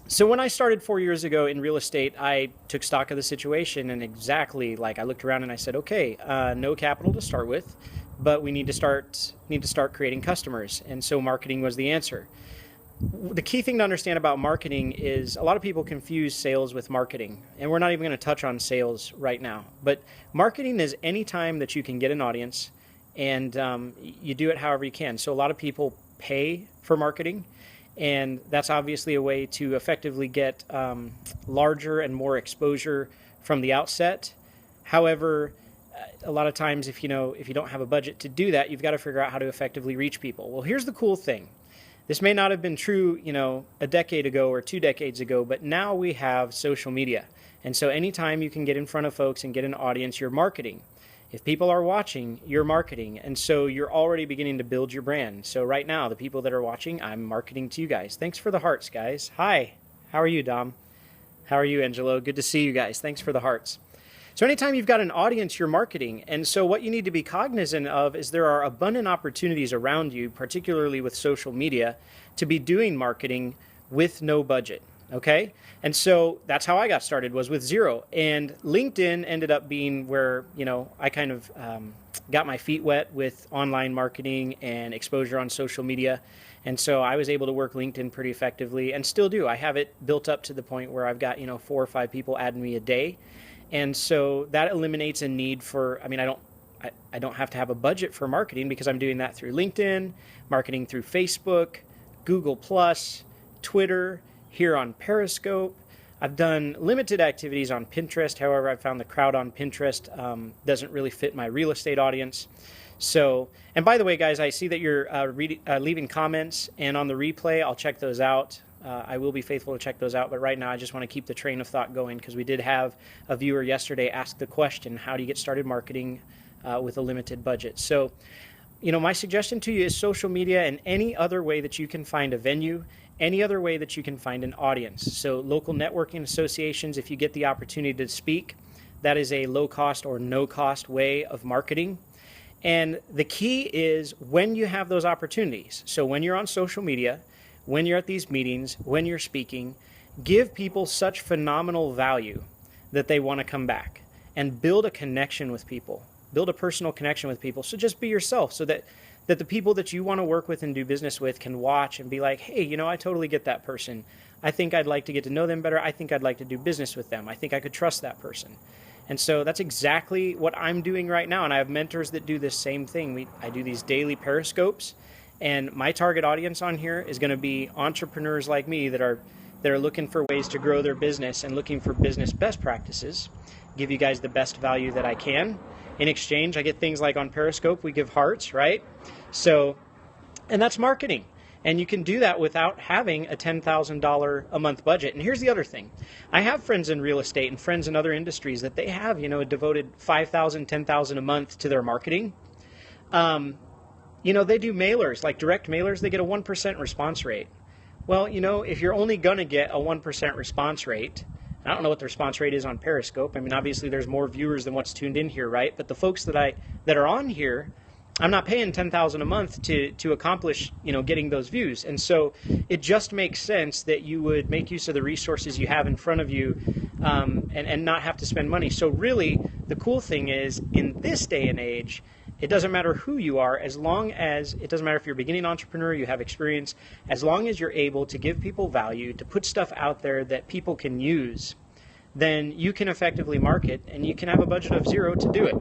So when I started 4 years ago in real estate, I took stock of the situation and exactly like I looked around and I said, okay, no capital to start with, but we need to start creating customers, and so marketing was the answer. The key thing to understand about marketing is a lot of people confuse sales with marketing, and we're not even going to touch on sales right now. But marketing is any time that you can get an audience, and you do it however you can. So a lot of people pay for marketing, and that's obviously a way to effectively get larger and more exposure from the outset. However, a lot of times, if you don't have a budget to do that, you've got to figure out how to effectively reach people. Well, here's the cool thing. This may not have been true, a decade ago or 2 decades ago, but now we have social media. And so anytime you can get in front of folks and get an audience, you're marketing. If people are watching, you're marketing. And so you're already beginning to build your brand. So right now, the people that are watching, I'm marketing to you guys. Thanks for the hearts, guys. Hi. How are you, Dom? How are you, Angelo? Good to see you guys. Thanks for the hearts. So anytime you've got an audience, you're marketing. And so what you need to be cognizant of is there are abundant opportunities around you, particularly with social media, to be doing marketing with no budget. Okay? And so that's how I got started, was with zero. And LinkedIn ended up being where, I kind of got my feet wet with online marketing and exposure on social media. And so I was able to work LinkedIn pretty effectively and still do. I have it built up to the point where I've got, 4 or 5 people adding me a day. And so that eliminates a need for, I don't have to have a budget for marketing because I'm doing that through LinkedIn, marketing through Facebook, Google Plus, Twitter, here on Periscope. I've done limited activities on Pinterest. However, I found the crowd on Pinterest doesn't really fit my real estate audience. So, and by the way, guys, I see that you're leaving comments, and on the replay, I'll check those out. I will be faithful to check those out, but right now I just want to keep the train of thought going because we did have a viewer yesterday ask the question, how do you get started marketing with a limited budget? So, my suggestion to you is social media and any other way that you can find a venue, any other way that you can find an audience. So local networking associations, if you get the opportunity to speak, that is a low cost or no cost way of marketing. And the key is when you have those opportunities. So when you're on social media, when you're at these meetings, when you're speaking, give people such phenomenal value that they want to come back and build a connection with people, build a personal connection with people. So just be yourself so that the people that you want to work with and do business with can watch and be like, hey, I totally get that person. I think I'd like to get to know them better. I think I'd like to do business with them. I think I could trust that person. And so that's exactly what I'm doing right now. And I have mentors that do this same thing. I do these daily periscopes. And my target audience on here is going to be entrepreneurs like me that are looking for ways to grow their business and looking for business best practices, give you guys the best value that I can. In exchange, I get things like on Periscope, we give hearts, right? So, and that's marketing. And you can do that without having a $10,000 a month budget. And here's the other thing. I have friends in real estate and friends in other industries that they have, devoted $5,000, $10,000 a month to their marketing. They do mailers, like direct mailers, they get a 1% response rate. Well, if you're only going to get a 1% response rate, I don't know what the response rate is on Periscope. Obviously there's more viewers than what's tuned in here, right? But the folks that are on here, I'm not paying $10,000 a month to accomplish, getting those views. And so it just makes sense that you would make use of the resources you have in front of you and not have to spend money. So really, the cool thing is, in this day and age, it doesn't matter who you are, it doesn't matter if you're a beginning entrepreneur, you have experience, as long as you're able to give people value, to put stuff out there that people can use, then you can effectively market and you can have a budget of zero to do it.